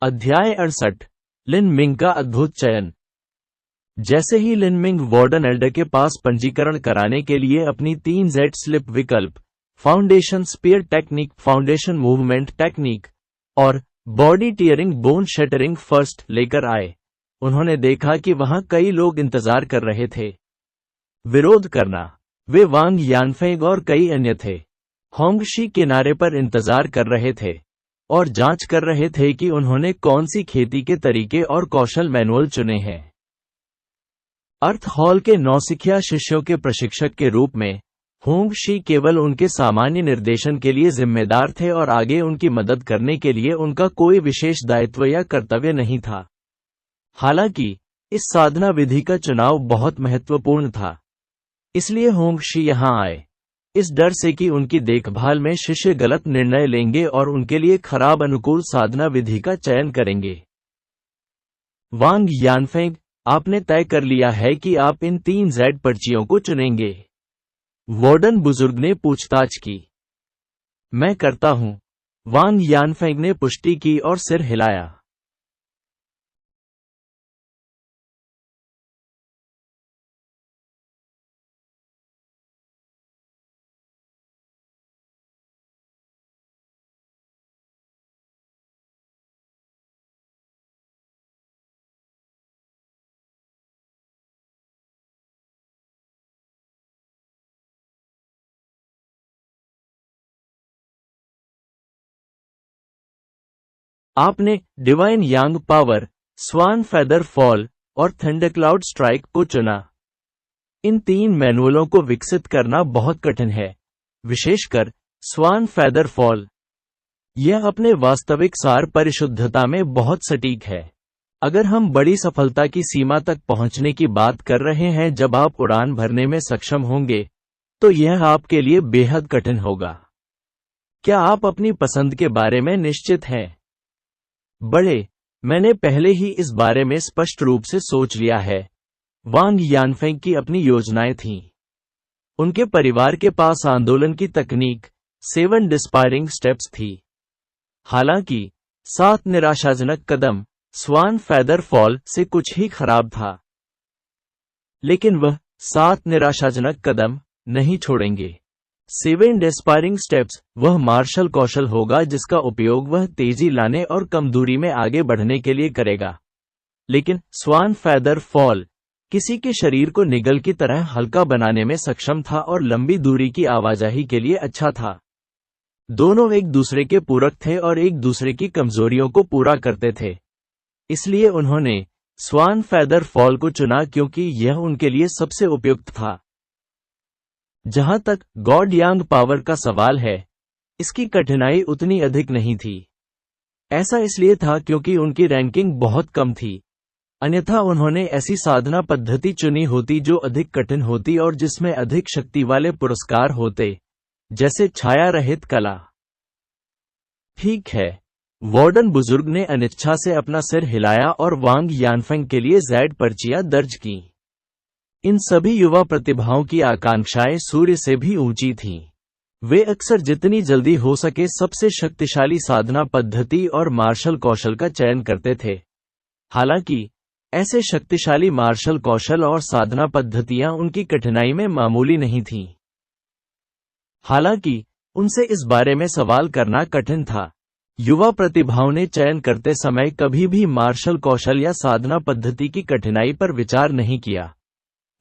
अध्याय 68। लिन मिंग का अद्भुत चयन। जैसे ही लिन मिंग वार्डन एल्डर के पास पंजीकरण कराने के लिए अपनी 3Z स्लिप विकल्प, foundation spear technique, foundation movement technique और body tearing bone shattering fist लेकर आए, उन्होंने देखा कि वहां कई लोग इंतजार कर रहे थे। विरोध करना। वे वांग यानफेंग और कई अन्य थे। होंगशी किनारे पर इंतजार कर रहे थे और जांच कर रहे थे कि उन्होंने कौन सी खेती के तरीके और कौशल मैनुअल चुने हैं। अर्थ हॉल के नौसिखिया शिष्यों के प्रशिक्षक के रूप में होंगशी केवल उनके सामान्य निर्देशन के लिए जिम्मेदार थे और आगे उनकी मदद करने के लिए उनका कोई विशेष दायित्व या कर्तव्य नहीं था। हालांकि इस साधना विधि का चुनाव बहुत महत्वपूर्ण था, इसलिए होंगशी यहां आए, इस डर से कि उनकी देखभाल में शिष्य गलत निर्णय लेंगे और उनके लिए खराब अनुकूल साधना विधि का चयन करेंगे। वांग यानफेंग, आपने तय कर लिया है कि आप इन 3Z पर्चियों को चुनेंगे? वार्डन बुजुर्ग ने पूछताछ की। मैं करता हूं, वांग यानफेंग ने पुष्टि की और सिर हिलाया। आपने डिवाइन यांग पावर, स्वान फेदर फॉल और थंडरक्लाउड स्ट्राइक को चुना। इन 3 मैनुअलों को विकसित करना बहुत कठिन है, विशेषकर स्वान फेदर फॉल। यह अपने वास्तविक सार परिशुद्धता में बहुत सटीक है। अगर हम बड़ी सफलता की सीमा तक पहुंचने की बात कर रहे हैं जब आप उड़ान भरने में सक्षम होंगे, तो यह आपके लिए बेहद कठिन होगा। क्या आप अपनी पसंद के बारे में निश्चित हैं? बड़े, मैंने पहले ही इस बारे में स्पष्ट रूप से सोच लिया है। वांग यानफेंग की अपनी योजनाएं थीं। उनके परिवार के पास आंदोलन की तकनीक 7 डिस्पायरिंग स्टेप्स थी। हालांकि 7 निराशाजनक कदम स्वान फेदर फॉल से कुछ ही खराब था, लेकिन वह 7 निराशाजनक कदम नहीं छोड़ेंगे। 7 डिस्पायरिंग स्टेप्स वह मार्शल कौशल होगा जिसका उपयोग वह तेजी लाने और कम दूरी में आगे बढ़ने के लिए करेगा। लेकिन स्वान फेदर फॉल किसी के शरीर को निगल की तरह हल्का बनाने में सक्षम था और लंबी दूरी की आवाजाही के लिए अच्छा था। दोनों एक दूसरे के पूरक थे और एक दूसरे की कमजोरियों को पूरा करते थे। इसलिए उन्होंने स्वान फेदर फॉल को चुना क्योंकि यह उनके लिए सबसे उपयुक्त था। जहां तक गॉड यांग पावर का सवाल है, इसकी कठिनाई उतनी अधिक नहीं थी। ऐसा इसलिए था क्योंकि उनकी रैंकिंग बहुत कम थी, अन्यथा उन्होंने ऐसी साधना पद्धति चुनी होती जो अधिक कठिन होती और जिसमें अधिक शक्ति वाले पुरस्कार होते, जैसे छाया रहित कला। ठीक है, वार्डन बुजुर्ग ने अनिच्छा से अपना सिर हिलाया और वांग यानफेंग के लिए Z पर्चियां दर्ज की। इन सभी युवा प्रतिभाओं की आकांक्षाएं सूर्य से भी ऊंची थीं। वे अक्सर जितनी जल्दी हो सके सबसे शक्तिशाली साधना पद्धति और मार्शल कौशल का चयन करते थे। हालांकि ऐसे शक्तिशाली मार्शल कौशल और साधना पद्धतियां उनकी कठिनाई में मामूली नहीं थीं। हालांकि उनसे इस बारे में सवाल करना कठिन था। युवा प्रतिभाओं ने चयन करते समय कभी भी मार्शल कौशल या साधना पद्धति की कठिनाई पर विचार नहीं किया।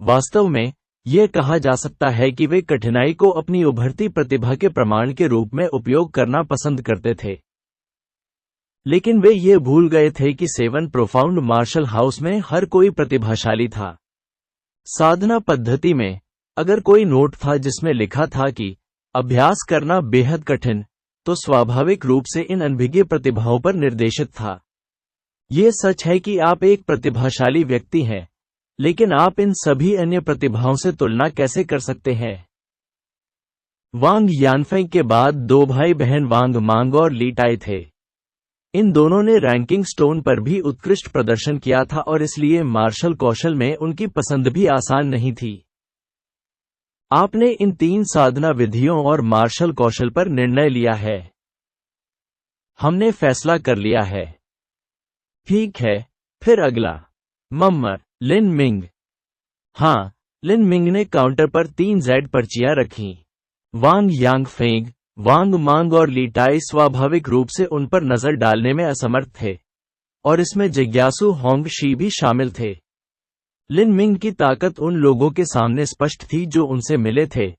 वास्तव में यह कहा जा सकता है कि वे कठिनाई को अपनी उभरती प्रतिभा के प्रमाण के रूप में उपयोग करना पसंद करते थे। लेकिन वे ये भूल गए थे कि 7 प्रोफाउंड मार्शल हाउस में हर कोई प्रतिभाशाली था। साधना पद्धति में अगर कोई नोट था जिसमें लिखा था कि अभ्यास करना बेहद कठिन, तो स्वाभाविक रूप से इन अनभिज्ञ प्रतिभाओं पर निर्देशित था। यह सच है कि आप एक प्रतिभाशाली व्यक्ति हैं, लेकिन आप इन सभी अन्य प्रतिभाओं से तुलना कैसे कर सकते हैं? वांग यानफेंग के बाद 2 भाई बहन वांग मांग और ली टाई थे। इन दोनों ने रैंकिंग स्टोन पर भी उत्कृष्ट प्रदर्शन किया था और इसलिए मार्शल कौशल में उनकी पसंद भी आसान नहीं थी। आपने इन 3 साधना विधियों और मार्शल कौशल पर निर्णय लिया है। हमने फैसला कर लिया है। ठीक है, फिर अगला। मम्मर, लिन मिंग। हाँ, लिन मिंग ने काउंटर पर 3 जेड पर्चियां रखीं। वांग यांगफेंग, वांग मांग और ली टाई स्वाभाविक रूप से उन पर नजर डालने में असमर्थ थे, और इसमें जिज्ञासु होंग शी भी शामिल थे। लिन मिंग की ताकत उन लोगों के सामने स्पष्ट थी जो उनसे मिले थे,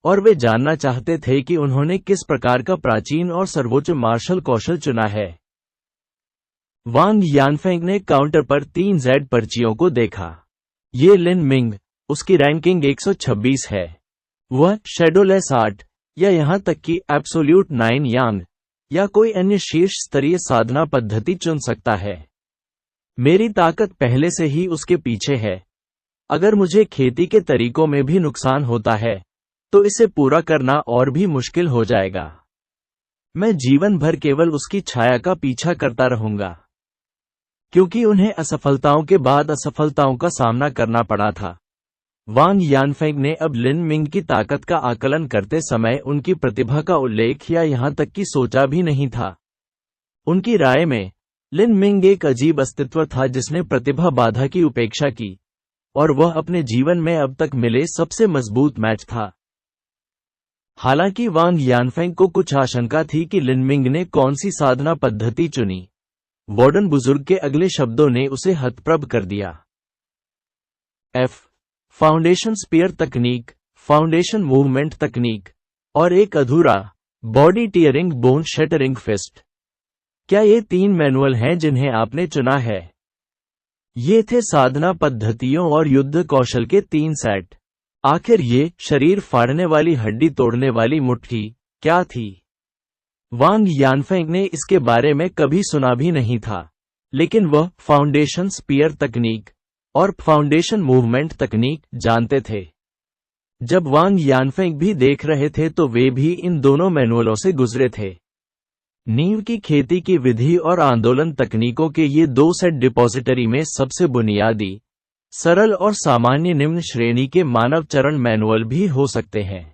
और वे जानना चाहते थे कि उन्होंने किस प्रकार का प्राचीन और सर्वोच्च मार्शल कौशल चुना है। वांग यानफेंग ने काउंटर पर 3 जेड पर्चियों को देखा। ये लिन मिंग, उसकी रैंकिंग 126 है। वह शैडोलेस आर्ट, या यहां तक कि एब्सोल्यूट 9 यांग, या कोई अन्य शीर्ष स्तरीय साधना पद्धति चुन सकता है। मेरी ताकत पहले से ही उसके पीछे है। अगर मुझे खेती के तरीकों में भी नुकसान होता है, तो इसे पूरा करना और भी मुश्किल हो जाएगा। मैं जीवन भर केवल उसकी छाया का पीछा करता रहूंगा, क्योंकि उन्हें असफलताओं के बाद असफलताओं का सामना करना पड़ा था। वांग यानफेंग ने अब लिन मिंग की ताकत का आकलन करते समय उनकी प्रतिभा का उल्लेख या यहां तक कि सोचा भी नहीं था। उनकी राय में लिन मिंग एक अजीब अस्तित्व था जिसने प्रतिभा बाधा की उपेक्षा की, और वह अपने जीवन में अब तक मिले सबसे मजबूत मैच था। हालांकि वांग यानफेंग को कुछ आशंका थी कि लिन मिंग ने कौन सी साधना पद्धति चुनी। वार्डन बुजुर्ग के अगले शब्दों ने उसे हतप्रभ कर दिया। एफ फाउंडेशन स्पीयर तकनीक, फाउंडेशन मूवमेंट तकनीक, और एक अधूरा body tearing bone shattering fist. क्या ये 3 मैनुअल हैं जिन्हें आपने चुना है? ये थे साधना पद्धतियों और युद्ध कौशल के 3 सेट। आखिर ये शरीर फाड़ने वाली हड्डी तोड़ने वाली मुट्ठी क्या थी? वांग यानफेंग ने इसके बारे में कभी सुना भी नहीं था, लेकिन वह फाउंडेशन स्पीयर तकनीक और फाउंडेशन मूवमेंट तकनीक जानते थे। जब वांग यानफेंग भी देख रहे थे तो वे भी इन दोनों मैनुअलों से गुजरे थे। नींव की खेती की विधि और आंदोलन तकनीकों के ये 2 सेट डिपॉजिटरी में सबसे बुनियादी, सरल और सामान्य निम्न श्रेणी के मानव चरण मैनुअल भी हो सकते हैं।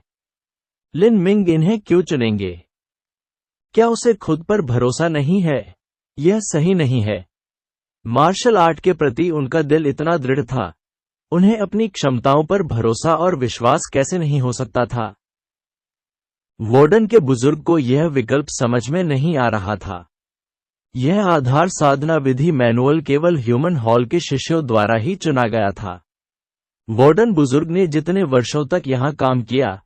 लिन मिंग इन्हें क्यों चुनेंगे? क्या उसे खुद पर भरोसा नहीं है? यह सही नहीं है। मार्शल आर्ट के प्रति उनका दिल इतना दृढ़ था, उन्हें अपनी क्षमताओं पर भरोसा और विश्वास कैसे नहीं हो सकता था? वार्डन के बुजुर्ग को यह विकल्प समझ में नहीं आ रहा था। यह आधार साधना विधि मैनुअल केवल ह्यूमन हॉल के शिष्यों द्वारा ही चुना गया था। वार्डन बुजुर्ग ने जितने वर्षों तक यहां काम किया,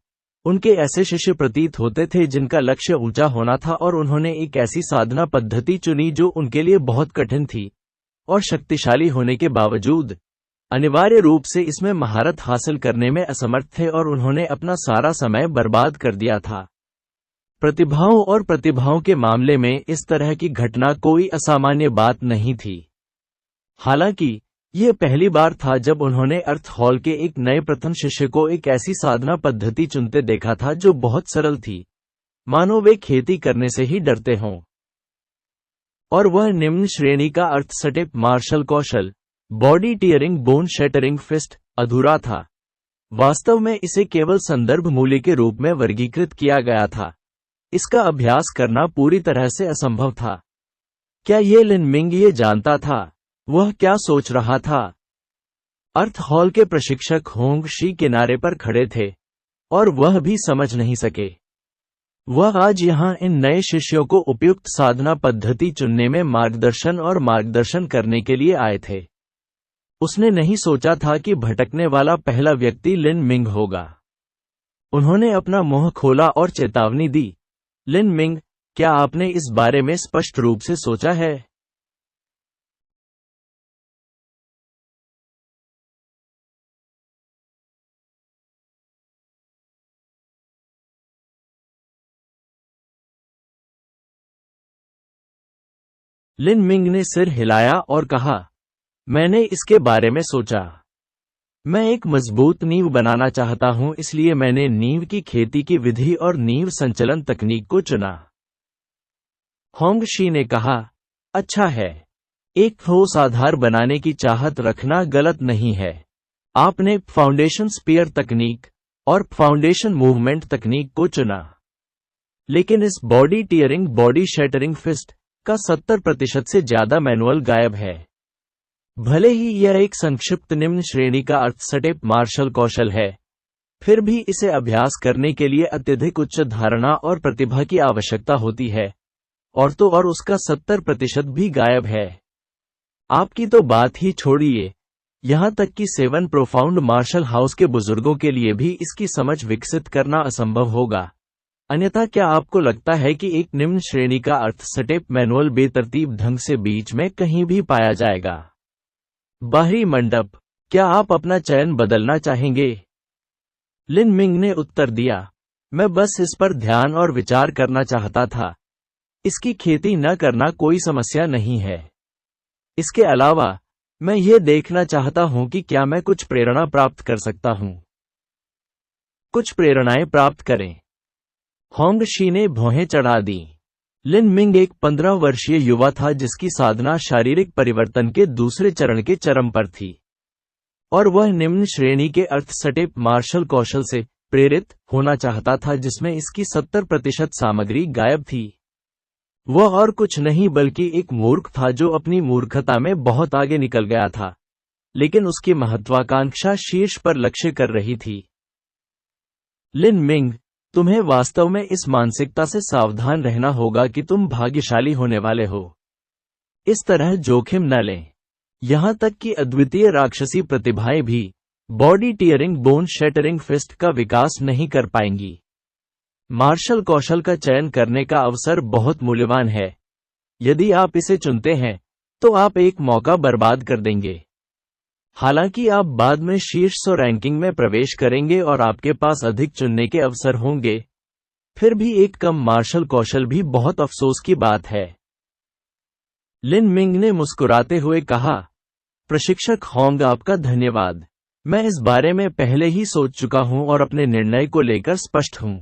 उनके ऐसे शिष्य प्रतीत होते थे जिनका लक्ष्य ऊंचा होना था, और उन्होंने एक ऐसी साधना पद्धति चुनी जो उनके लिए बहुत कठिन थी, और शक्तिशाली होने के बावजूद अनिवार्य रूप से इसमें महारत हासिल करने में असमर्थ थे, और उन्होंने अपना सारा समय बर्बाद कर दिया था। प्रतिभाओं के मामले में इस तरह की घटना कोई असामान्य बात नहीं थी। हालांकि यह पहली बार था जब उन्होंने अर्थ हॉल के एक नए प्रथम शिष्य को एक ऐसी साधना पद्धति चुनते देखा था जो बहुत सरल थी, मानो वे खेती करने से ही डरते हों। और वह निम्न श्रेणी का अर्थसटिप मार्शल कौशल, body tearing bone shattering fist, अधूरा था। वास्तव में इसे केवल संदर्भ मूल्य के रूप में वर्गीकृत किया गया था। इसका अभ्यास करना पूरी तरह से असंभव था। क्या ये लिन मिंग ये जानता था? वह क्या सोच रहा था? अर्थ हॉल के प्रशिक्षक होंग शी किनारे पर खड़े थे, और वह भी समझ नहीं सके। वह आज यहां इन नए शिष्यों को उपयुक्त साधना पद्धति चुनने में मार्गदर्शन करने के लिए आए थे। उसने नहीं सोचा था कि भटकने वाला पहला व्यक्ति लिन मिंग होगा। उन्होंने अपना मुंह खोला और चेतावनी दी, लिन मिंग, क्या आपने इस बारे में स्पष्ट रूप से सोचा है? लिन मिंग ने सिर हिलाया और कहा, मैंने इसके बारे में सोचा। मैं एक मजबूत नींव बनाना चाहता हूं, इसलिए मैंने नींव की खेती की विधि और नींव संचलन तकनीक को चुना। होंग शी ने कहा, अच्छा है। एक ठोस आधार बनाने की चाहत रखना गलत नहीं है। आपने फाउंडेशन स्पीयर तकनीक और फाउंडेशन मूवमेंट तकनीक को चुना, लेकिन इस body tearing body shattering fist का 70% से ज्यादा मैनुअल गायब है। भले ही यह एक संक्षिप्त निम्न श्रेणी का अर्थसटेप मार्शल कौशल है, फिर भी इसे अभ्यास करने के लिए अत्यधिक उच्च धारणा और प्रतिभा की आवश्यकता होती है, और उसका 70% भी गायब है। आपकी तो बात ही छोड़िए, यहां तक कि 7 प्रोफाउंड मार्शल हाउस के बुजुर्गों के लिए भी इसकी समझ विकसित करना असंभव होगा। अन्यथा क्या आपको लगता है कि एक निम्न श्रेणी का अर्थसटेप मैनुअल बेतरतीब ढंग से बीच में कहीं भी पाया जाएगा? बाहरी मंडप, क्या आप अपना चयन बदलना चाहेंगे? लिन मिंग ने उत्तर दिया, मैं बस इस पर ध्यान और विचार करना चाहता था। इसकी खेती न करना कोई समस्या नहीं है। इसके अलावा मैं ये देखना चाहता हूं कि क्या मैं कुछ प्रेरणा प्राप्त कर सकता हूं। कुछ प्रेरणाएं प्राप्त करें। होंग शी ने भौहें चढ़ा दी। लिन मिंग एक 15 वर्षीय युवा था जिसकी साधना शारीरिक परिवर्तन के दूसरे चरण के चरम पर थी, और वह निम्न श्रेणी के अर्थसटेप मार्शल कौशल से प्रेरित होना चाहता था जिसमें इसकी 70% सामग्री गायब थी। वह और कुछ नहीं बल्कि एक मूर्ख था जो अपनी मूर्खता में बहुत आगे निकल गया था, लेकिन उसकी महत्वाकांक्षा शीर्ष पर लक्ष्य कर रही थी। लिन मिंग, तुम्हें वास्तव में इस मानसिकता से सावधान रहना होगा कि तुम भाग्यशाली होने वाले हो। इस तरह जोखिम न लें। यहां तक कि अद्वितीय राक्षसी प्रतिभाएं भी body tearing bone shattering fist का विकास नहीं कर पाएंगी। मार्शल कौशल का चयन करने का अवसर बहुत मूल्यवान है। यदि आप इसे चुनते हैं तो आप एक मौका बर्बाद कर देंगे। हालांकि आप बाद में शीर्ष 100 रैंकिंग में प्रवेश करेंगे और आपके पास अधिक चुनने के अवसर होंगे, फिर भी एक कम मार्शल कौशल भी बहुत अफसोस की बात है। लिन मिंग ने मुस्कुराते हुए कहा, प्रशिक्षक होंग, आपका धन्यवाद। मैं इस बारे में पहले ही सोच चुका हूं और अपने निर्णय को लेकर स्पष्ट हूं।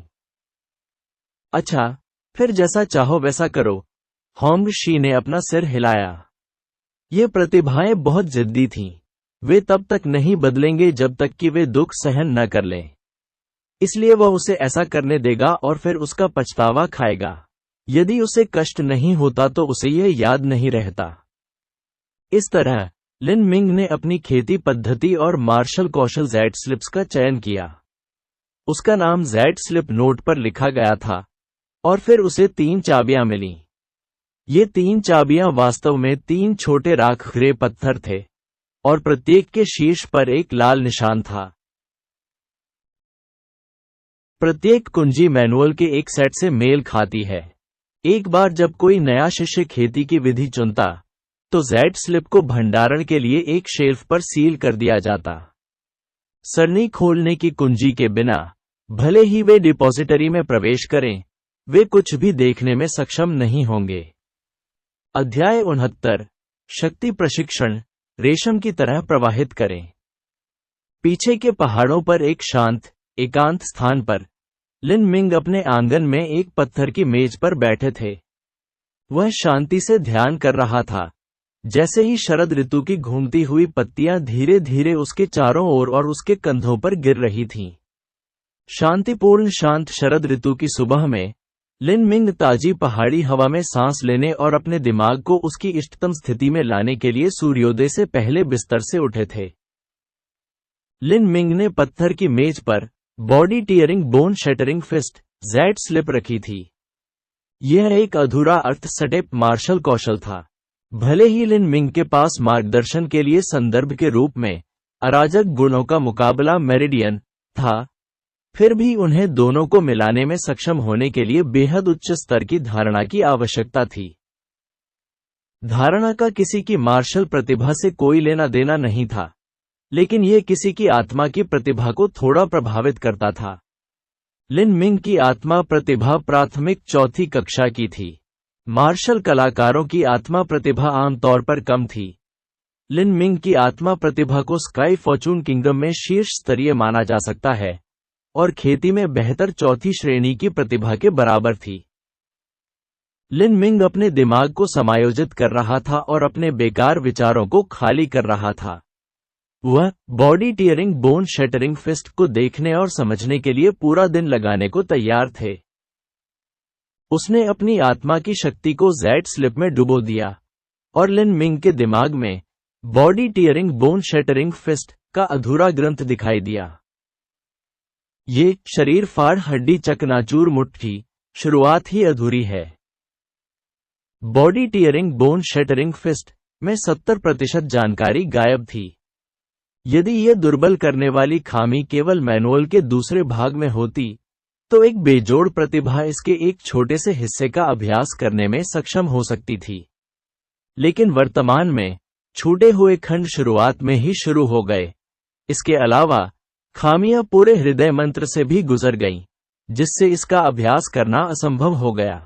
अच्छा, फिर जैसा चाहो वैसा करो। होंग शी ने अपना सिर हिलाया। ये प्रतिभाएं बहुत जिद्दी थीं। वे तब तक नहीं बदलेंगे जब तक कि वे दुख सहन न कर लें। इसलिए वह उसे ऐसा करने देगा और फिर उसका पछतावा खाएगा। यदि उसे कष्ट नहीं होता तो उसे यह याद नहीं रहता। इस तरह लिन मिंग ने अपनी खेती पद्धति और मार्शल कौशल ज़ेड स्लिप्स का चयन किया। उसका नाम ज़ेड स्लिप नोट पर लिखा गया था और फिर उसे 3 चाबियां मिलीं। ये 3 चाबियां वास्तव में 3 छोटे राख ग्रे पत्थर थे और प्रत्येक के शीर्ष पर एक लाल निशान था। प्रत्येक कुंजी मैनुअल के एक सेट से मेल खाती है। एक बार जब कोई नया शिष्य खेती की विधि चुनता तो ज़ेड स्लिप को भंडारण के लिए एक शेल्फ पर सील कर दिया जाता। सरनी खोलने की कुंजी के बिना भले ही वे डिपॉजिटरी में प्रवेश करें, वे कुछ भी देखने में सक्षम नहीं होंगे। अध्याय 69, शक्ति प्रशिक्षण, रेशम की तरह प्रवाहित करें। पीछे के पहाड़ों पर एक शांत, एकांत स्थान पर लिन मिंग अपने आंगन में एक पत्थर की मेज पर बैठे थे। वह शांति से ध्यान कर रहा था। जैसे ही शरद ऋतु की घूमती हुई पत्तियां धीरे धीरे उसके चारों ओर और उसके कंधों पर गिर रही थीं। शांतिपूर्ण शांत शरद ऋतु की सुबह में लिन मिंग ताजी पहाड़ी हवा में सांस लेने और अपने दिमाग को उसकी इष्टतम स्थिति में लाने के लिए सूर्योदय से पहले बिस्तर से उठे थे। लिन मिंग ने पत्थर की मेज पर body tearing bone shattering fist jade slip रखी थी। यह एक अधूरा अर्थसटेप मार्शल कौशल था। भले ही लिन मिंग के पास मार्गदर्शन के लिए संदर्भ के रूप में अराजक गुणों का मुकाबला मेरिडियन था, फिर भी उन्हें दोनों को मिलाने में सक्षम होने के लिए बेहद उच्च स्तर की धारणा की आवश्यकता थी। धारणा का किसी की मार्शल प्रतिभा से कोई लेना देना नहीं था, लेकिन यह किसी की आत्मा की प्रतिभा को थोड़ा प्रभावित करता था। लिन मिंग की आत्मा प्रतिभा प्राथमिक 4th कक्षा की थी। मार्शल कलाकारों की आत्मा प्रतिभा आमतौर पर कम थी। लिन मिंग की आत्मा प्रतिभा को स्काई फॉर्चून किंगडम में शीर्ष स्तरीय माना जा सकता है और खेती में बेहतर 4थी श्रेणी की प्रतिभा के बराबर थी। लिन मिंग अपने दिमाग को समायोजित कर रहा था और अपने बेकार विचारों को खाली कर रहा था। वह body tearing bone shattering fist को देखने और समझने के लिए पूरा दिन लगाने को तैयार थे। उसने अपनी आत्मा की शक्ति को जेड स्लिप में डुबो दिया और लिन मिंग के दिमाग में body tearing bone shattering fist का अधूरा ग्रंथ दिखाई दिया। ये शरीर फाड़ हड्डी चकनाचूर मुट्ठी शुरुआत ही अधूरी है। Body tearing bone shattering fist में 70% जानकारी गायब थी। यदि यह दुर्बल करने वाली खामी केवल मैनुअल के दूसरे भाग में होती तो एक बेजोड़ प्रतिभा इसके एक छोटे से हिस्से का अभ्यास करने में सक्षम हो सकती थी। लेकिन वर्तमान में छूटे हुए खंड शुरुआत में ही शुरू हो गए। इसके अलावा खामियां पूरे हृदय मंत्र से भी गुजर गईं, जिससे इसका अभ्यास करना असंभव हो गया।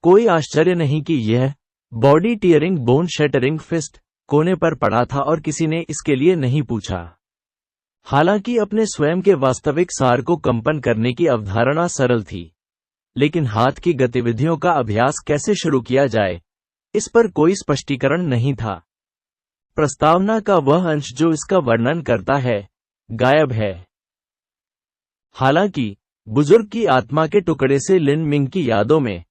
कोई आश्चर्य नहीं कि यह body tearing bone shattering fist कोने पर पड़ा था और किसी ने इसके लिए नहीं पूछा। हालांकि अपने स्वयं के वास्तविक सार को कंपन करने की अवधारणा सरल थी, लेकिन हाथ की गतिविधियों का अभ्यास कैसे शुरू किया जाए, इस पर कोई स्पष्टीकरण नहीं था। प्रस्तावना का वह अंश जो इसका वर्णन करता है, गायब है। हालांकि बुजुर्ग की आत्मा के टुकड़े से लिन मिंग की यादों में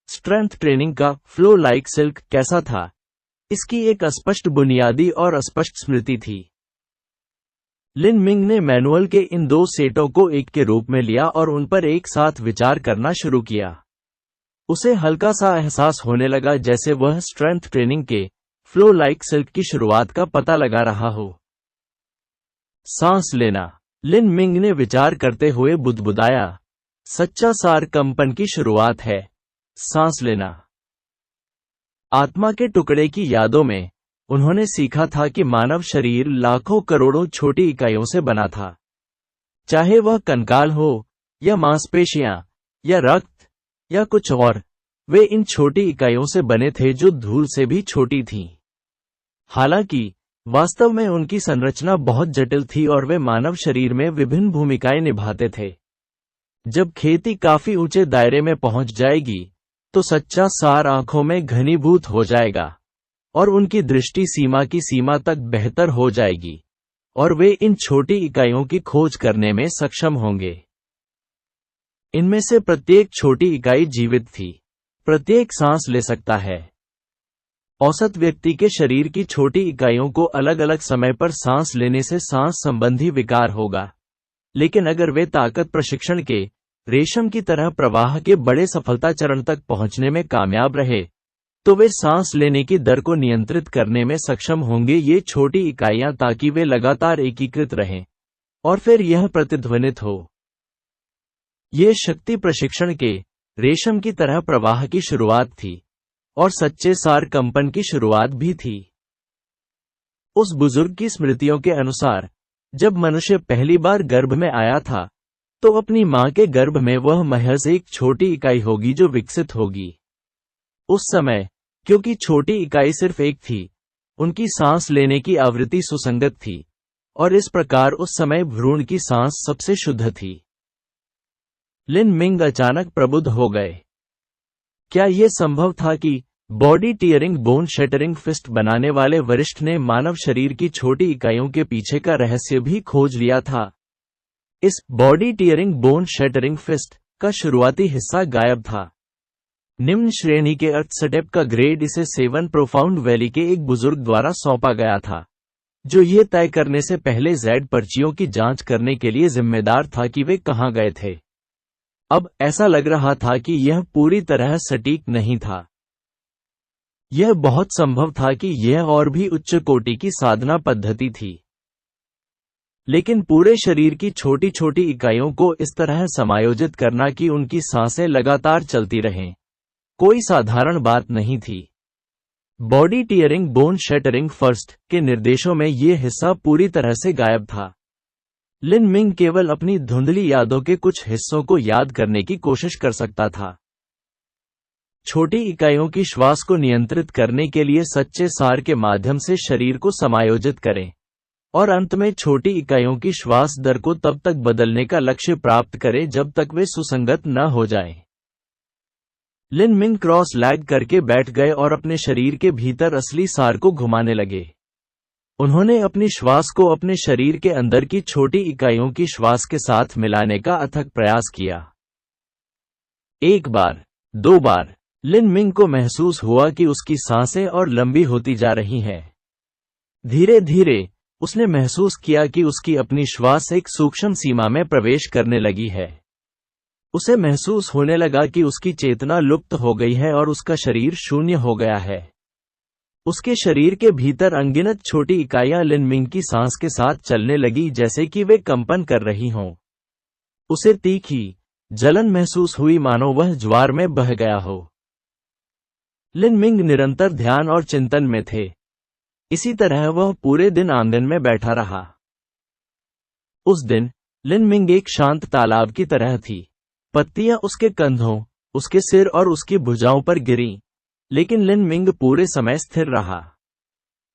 स्ट्रेंथ ट्रेनिंग का फ्लो लाइक सिल्क कैसा था, इसकी एक अस्पष्ट बुनियादी और अस्पष्ट स्मृति थी। लिन मिंग ने मैनुअल के इन दो सेटों को एक के रूप में लिया और उन पर एक साथ विचार करना शुरू किया। उसे हल्का सा एहसास होने लगा जैसे वह स्ट्रेंथ ट्रेनिंग के फ्लो लाइक सिल्क की शुरुआत का पता लगा रहा हो। सांस लेना, लिन मिंग ने विचार करते हुए बुदबुदाया। सच्चा सार कंपन की शुरुआत है, सांस लेना। आत्मा के टुकड़े की यादों में उन्होंने सीखा था कि मानव शरीर लाखों करोड़ों छोटी इकाइयों से बना था। चाहे वह कंकाल हो या मांसपेशियां या रक्त या कुछ और, वे इन छोटी इकाइयों से बने थे जो धूल से भी छोटी थीं। हालांकि वास्तव में उनकी संरचना बहुत जटिल थी और वे मानव शरीर में विभिन्न भूमिकाएं निभाते थे। जब खेती काफी ऊंचे दायरे में पहुंच जाएगी तो सच्चा सार आंखों में घनीभूत हो जाएगा और उनकी दृष्टि सीमा की सीमा तक बेहतर हो जाएगी और वे इन छोटी इकाइयों की खोज करने में सक्षम होंगे। इनमें से प्रत्येक छोटी इकाई जीवित थी, प्रत्येक सांस ले सकता है। औसत व्यक्ति के शरीर की छोटी इकाइयों को अलग अलग समय पर सांस लेने से सांस संबंधी विकार होगा, लेकिन अगर वे ताकत प्रशिक्षण के रेशम की तरह प्रवाह के बड़े सफलता चरण तक पहुंचने में कामयाब रहे तो वे सांस लेने की दर को नियंत्रित करने में सक्षम होंगे, ये छोटी इकाइयां, ताकि वे लगातार एकीकृत रहें और फिर यह प्रतिध्वनित हो। ये शक्ति प्रशिक्षण के रेशम की तरह प्रवाह की शुरुआत थी और सच्चे सार कंपन की शुरुआत भी थी। उस बुजुर्ग की स्मृतियों के अनुसार जब मनुष्य पहली बार गर्भ में आया था तो अपनी मां के गर्भ में वह महज एक छोटी इकाई होगी जो विकसित होगी। उस समय, क्योंकि छोटी इकाई सिर्फ एक थी, उनकी सांस लेने की आवृत्ति सुसंगत थी और इस प्रकार उस समय भ्रूण की सांस सबसे शुद्ध थी। लिन मिंग अचानक प्रबुद्ध हो गए। क्या यह संभव था कि body tearing bone shattering fist बनाने वाले वरिष्ठ ने मानव शरीर की छोटी इकाइयों के पीछे का रहस्य भी खोज लिया था? इस body tearing bone shattering fist का शुरुआती हिस्सा गायब था। निम्न श्रेणी के अर्थसेटअप का ग्रेड इसे 7 प्रोफाउंड वैली के एक बुजुर्ग द्वारा सौंपा गया था, जो यह तय करने से पहले जेड पर्चियों की जांच करने के लिए जिम्मेदार था कि वे कहां गए थे। अब ऐसा लग रहा था कि यह पूरी तरह सटीक नहीं था। यह बहुत संभव था कि यह और भी उच्च कोटि की साधना पद्धति थी, लेकिन पूरे शरीर की छोटी छोटी इकाइयों को इस तरह समायोजित करना कि उनकी सांसें लगातार चलती रहें, कोई साधारण बात नहीं थी। Body tearing bone shattering first के निर्देशों में यह हिस्सा पूरी तरह से गायब था। लिन मिंग केवल अपनी धुंधली यादों के कुछ हिस्सों को याद करने की कोशिश कर सकता था। छोटी इकाइयों की श्वास को नियंत्रित करने के लिए सच्चे सार के माध्यम से शरीर को समायोजित करें और अंत में छोटी इकाइयों की श्वास दर को तब तक बदलने का लक्ष्य प्राप्त करें जब तक वे सुसंगत न हो जाएं। लिन मिंग क्रॉस लैग करके बैठ गए और अपने शरीर के भीतर असली सार को घुमाने लगे। उन्होंने अपनी श्वास को अपने शरीर के अंदर की छोटी इकाइयों की श्वास के साथ मिलाने का अथक प्रयास किया। एक बार, 2 बार, लिन मिंग को महसूस हुआ कि उसकी सांसें और लंबी होती जा रही हैं। धीरे धीरे उसने महसूस किया कि उसकी अपनी श्वास एक सूक्ष्म सीमा में प्रवेश करने लगी है। उसे महसूस होने लगा कि उसकी चेतना लुप्त हो गई है और उसका शरीर शून्य हो गया है। उसके शरीर के भीतर अनगिनत छोटी इकाइयां लिन मिंग की सांस के साथ चलने लगी, जैसे कि वे कंपन कर रही हों। उसे तीखी जलन महसूस हुई, मानो वह ज्वार में बह गया हो। लिन मिंग निरंतर ध्यान और चिंतन में थे। इसी तरह वह पूरे दिन आंगन में बैठा रहा। उस दिन लिन मिंग एक शांत तालाब की तरह थी। पत्तियां उसके कंधों, उसके सिर और उसकी भुजाओं पर गिरीं, लेकिन लिन मिंग पूरे समय स्थिर रहा।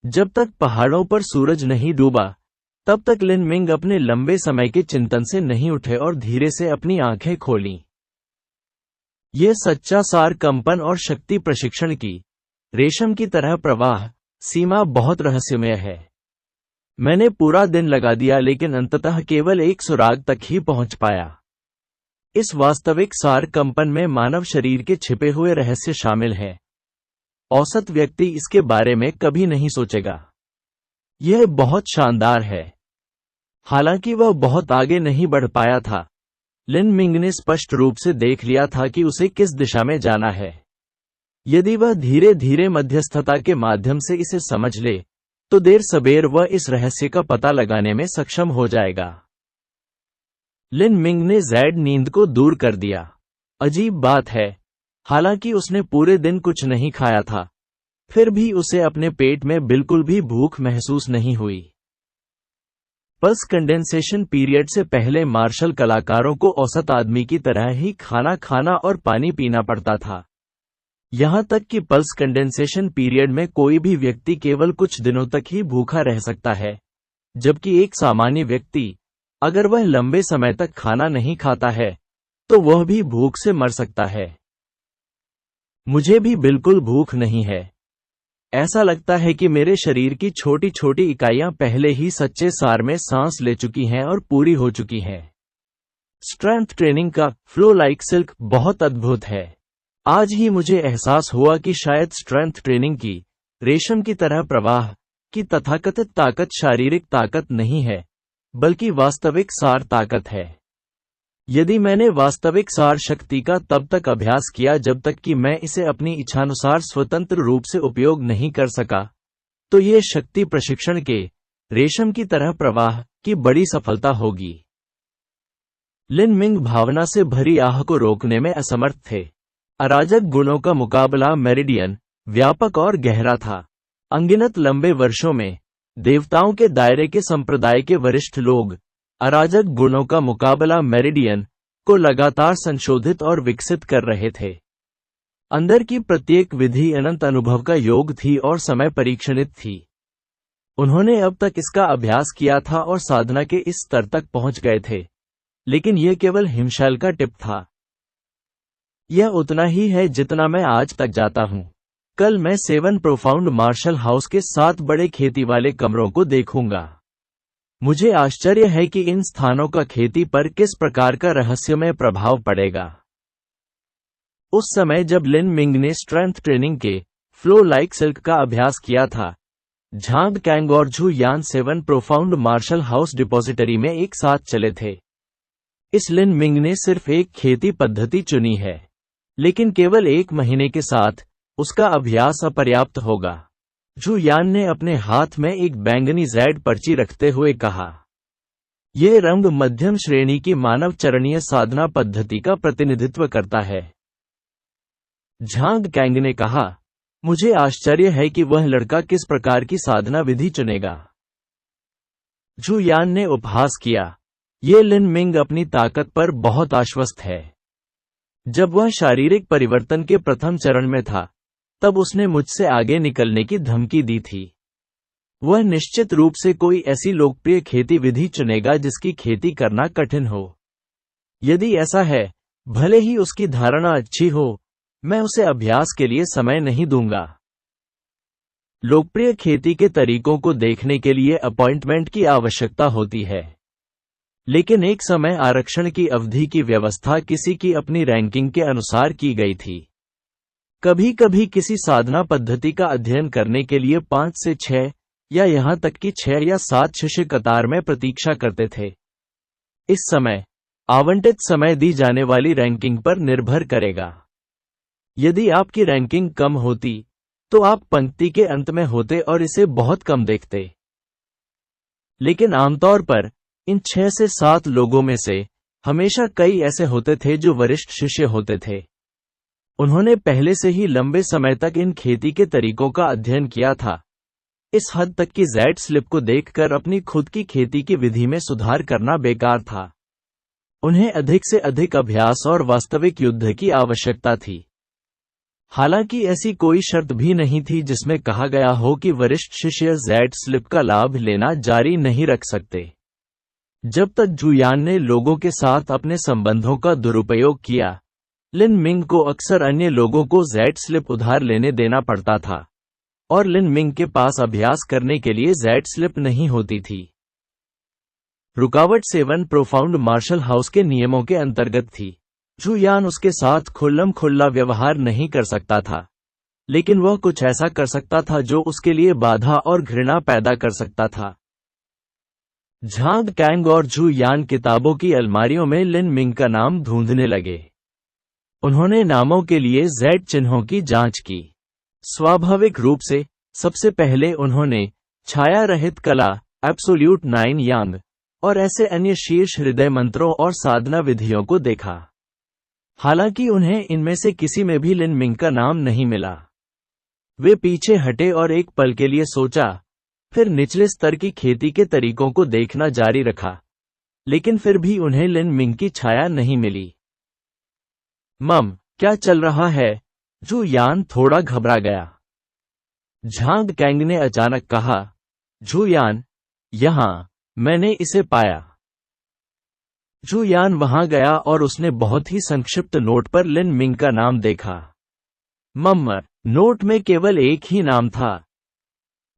जब तक पहाड़ों पर सूरज नहीं डूबा, तब तक लिन मिंग अपने लंबे समय के चिंतन से नहीं उठे और धीरे से अपनी आंखें खोलीं। यह सच्चा सार कंपन और शक्ति प्रशिक्षण की रेशम की तरह प्रवाह सीमा बहुत रहस्यमय है। मैंने पूरा दिन लगा दिया, लेकिन अंततः केवल एक सुराग तक ही पहुंच पाया। इस वास्तविक सार कंपन में मानव शरीर के छिपे हुए रहस्य शामिल हैं। औसत व्यक्ति इसके बारे में कभी नहीं सोचेगा। यह बहुत शानदार है। हालांकि वह बहुत आगे नहीं बढ़ पाया था, लिन मिंग ने स्पष्ट रूप से देख लिया था कि उसे किस दिशा में जाना है। यदि वह धीरे धीरे मध्यस्थता के माध्यम से इसे समझ ले, तो देर सबेर वह इस रहस्य का पता लगाने में सक्षम हो जाएगा। लिन मिंग ने जैड नींद को दूर कर दिया। अजीब बात है, हालांकि उसने पूरे दिन कुछ नहीं खाया था, फिर भी उसे अपने पेट में बिल्कुल भी भूख महसूस नहीं हुई। पल्स कंडेंसेशन पीरियड से पहले मार्शल कलाकारों को औसत आदमी की तरह ही खाना खाना और पानी पीना पड़ता था। यहां तक कि पल्स कंडेंसेशन पीरियड में कोई भी व्यक्ति केवल कुछ दिनों तक ही भूखा रह सकता है, जबकि एक सामान्य व्यक्ति, अगर वह लंबे समय तक खाना नहीं खाता है, तो वह भी भूख से मर सकता है। मुझे भी बिल्कुल भूख नहीं है। ऐसा लगता है कि मेरे शरीर की छोटी छोटी इकाइयां पहले ही सच्चे सार में सांस ले चुकी हैं और पूरी हो चुकी हैं। स्ट्रेंथ ट्रेनिंग का फ्लो लाइक सिल्क बहुत अद्भुत है। आज ही मुझे एहसास हुआ कि शायद स्ट्रेंथ ट्रेनिंग की रेशम की तरह प्रवाह की तथाकथित ताकत शारीरिक ताकत नहीं है, बल्कि वास्तविक सार ताकत है। यदि मैंने वास्तविक सार शक्ति का तब तक अभ्यास किया जब तक कि मैं इसे अपनी इच्छानुसार स्वतंत्र रूप से उपयोग नहीं कर सका, तो ये शक्ति प्रशिक्षण के रेशम की तरह प्रवाह की बड़ी सफलता होगी। लिन मिंग भावना से भरी आह को रोकने में असमर्थ थे। अराजक गुणों का मुकाबला मेरिडियन व्यापक और गहरा था। अनगिनत लंबे वर्षों में देवताओं के दायरे के संप्रदाय के वरिष्ठ लोग अराजक गुणों का मुकाबला मेरिडियन को लगातार संशोधित और विकसित कर रहे थे। अंदर की प्रत्येक विधि अनंत अनुभव का योग थी और समय परीक्षणित थी। उन्होंने अब तक इसका अभ्यास किया था और साधना के इस स्तर तक पहुंच गए थे, लेकिन यह केवल हिमशैल का टिप था। यह उतना ही है जितना मैं आज तक जाता हूं। कल मैं 7 प्रोफाउंड मार्शल हाउस के 7 बड़े खेती वाले कमरों को देखूंगा। मुझे आश्चर्य है कि इन स्थानों का खेती पर किस प्रकार का रहस्यमय प्रभाव पड़ेगा। उस समय जब लिन मिंग ने स्ट्रेंथ ट्रेनिंग के फ्लो लाइक सिल्क का अभ्यास किया था, झांग कैंग और झू यान 7 प्रोफाउंड मार्शल हाउस डिपॉजिटरी में एक साथ चले थे। इस लिन मिंग ने सिर्फ एक खेती पद्धति चुनी है, लेकिन केवल 1 महीने के साथ उसका अभ्यास अपर्याप्त होगा। झू यान ने अपने हाथ में एक बैंगनी जैड पर्ची रखते हुए कहा, यह रंग मध्यम श्रेणी की मानव चरणीय साधना पद्धति का प्रतिनिधित्व करता है। झांग कैंग ने कहा, मुझे आश्चर्य है कि वह लड़का किस प्रकार की साधना विधि चुनेगा। झू यान ने उपहास किया, ये लिन मिंग अपनी ताकत पर बहुत आश्वस्त है। जब वह शारीरिक परिवर्तन के प्रथम चरण में था, तब उसने मुझसे आगे निकलने की धमकी दी थी। वह निश्चित रूप से कोई ऐसी लोकप्रिय खेती विधि चुनेगा जिसकी खेती करना कठिन हो। यदि ऐसा है, भले ही उसकी धारणा अच्छी हो, मैं उसे अभ्यास के लिए समय नहीं दूंगा। लोकप्रिय खेती के तरीकों को देखने के लिए अपॉइंटमेंट की आवश्यकता होती है। लेकिन एक समय आरक्षण की अवधि की व्यवस्था किसी की अपनी रैंकिंग के अनुसार की गई थी। कभी कभी किसी साधना पद्धति का अध्ययन करने के लिए 5 से 6 या यहां तक कि 6 या 7 शिष्य कतार में प्रतीक्षा करते थे। इस समय आवंटित समय दी जाने वाली रैंकिंग पर निर्भर करेगा। यदि आपकी रैंकिंग कम होती तो आप पंक्ति के अंत में होते और इसे बहुत कम देखते। लेकिन आमतौर पर इन 6 से 7 लोगों में से हमेशा कई ऐसे होते थे जो वरिष्ठ शिष्य होते थे। उन्होंने पहले से ही लंबे समय तक इन खेती के तरीकों का अध्ययन किया था, इस हद तक कि जेड स्लिप को देखकर अपनी खुद की खेती की विधि में सुधार करना बेकार था। उन्हें अधिक से अधिक अभ्यास और वास्तविक युद्ध की आवश्यकता थी। हालांकि ऐसी कोई शर्त भी नहीं थी जिसमें कहा गया हो कि वरिष्ठ शिष्य जेड स्लिप का लाभ लेना जारी नहीं रख सकते। जब तक जुयान ने लोगों के साथ अपने संबंधों का दुरुपयोग किया, लिन मिंग को अक्सर अन्य लोगों को जेड स्लिप उधार लेने देना पड़ता था, और लिन मिंग के पास अभ्यास करने के लिए जेड स्लिप नहीं होती थी। रुकावट 7 प्रोफाउंड मार्शल हाउस के नियमों के अंतर्गत थी। जुयान उसके साथ खुल्लम खुल्ला व्यवहार नहीं कर सकता था, लेकिन वह कुछ ऐसा कर सकता था जो उसके लिए बाधा और घृणा पैदा कर सकता था। झांग कैंग और जुयान किताबों की अलमारियों में लिन मिंग का नाम ढूंढने लगे। उन्होंने नामों के लिए जेड चिन्हों की जांच की। स्वाभाविक रूप से सबसे पहले उन्होंने छाया रहित कला, एब्सोल्यूट 9 यांग और ऐसे अन्य शीर्ष हृदय मंत्रों और साधना विधियों को देखा। हालांकि उन्हें इनमें से किसी में भी लिन मिंग का नाम नहीं मिला। वे पीछे हटे और एक पल के लिए सोचा, फिर निचले स्तर की खेती के तरीकों को देखना जारी रखा, लेकिन फिर भी उन्हें लिन मिंग की छाया नहीं मिली। क्या चल रहा है? जुयान थोड़ा घबरा गया। झांग कैंग ने अचानक कहा, जुयान, यहां, मैंने इसे पाया। जुयान वहां गया और उसने बहुत ही संक्षिप्त नोट पर लिन मिंग का नाम देखा। नोट में केवल एक ही नाम था।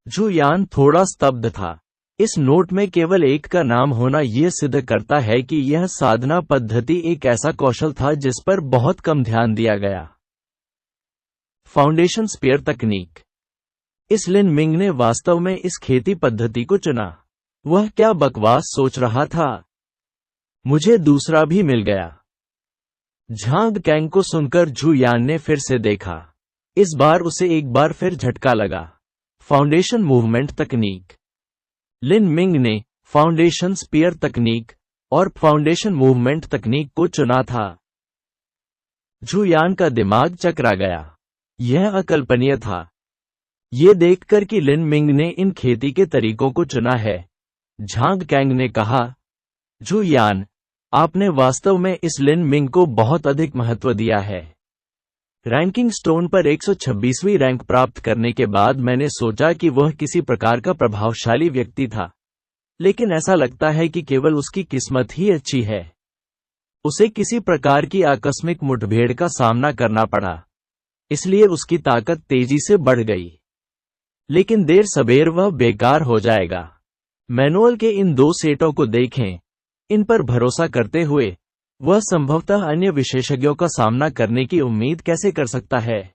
जुयान थोड़ा स्तब्ध था। इस नोट में केवल एक का नाम होना यह सिद्ध करता है कि यह साधना पद्धति एक ऐसा कौशल था जिस पर बहुत कम ध्यान दिया गया। फाउंडेशन स्पेयर तकनीक। इस लिन मिंग ने वास्तव में इस खेती पद्धति को चुना। वह क्या बकवास सोच रहा था? मुझे दूसरा भी मिल गया। झांग कैंग को सुनकर जुयान ने फिर से देखा। इस बार उसे एक बार फिर झटका लगा। फाउंडेशन मूवमेंट तकनीक। लिन मिंग ने फाउंडेशन स्पीयर तकनीक और फाउंडेशन मूवमेंट तकनीक को चुना था। जुयान का दिमाग चकरा गया। यह अकल्पनीय था। ये देखकर कि लिन मिंग ने इन खेती के तरीकों को चुना है, झांग कैंग ने कहा, जुयान, आपने वास्तव में इस लिन मिंग को बहुत अधिक महत्व दिया है। रैंकिंग स्टोन पर 126वीं रैंक प्राप्त करने के बाद मैंने सोचा कि वह किसी प्रकार का प्रभावशाली व्यक्ति था, लेकिन ऐसा लगता है कि केवल उसकी किस्मत ही अच्छी है। उसे किसी प्रकार की आकस्मिक मुठभेड़ का सामना करना पड़ा, इसलिए उसकी ताकत तेजी से बढ़ गई। लेकिन देर सबेर वह बेकार हो जाएगा। मैनुअल के इन 2 सेटों को देखें। इन पर भरोसा करते हुए वह संभवतः अन्य विशेषज्ञों का सामना करने की उम्मीद कैसे कर सकता है?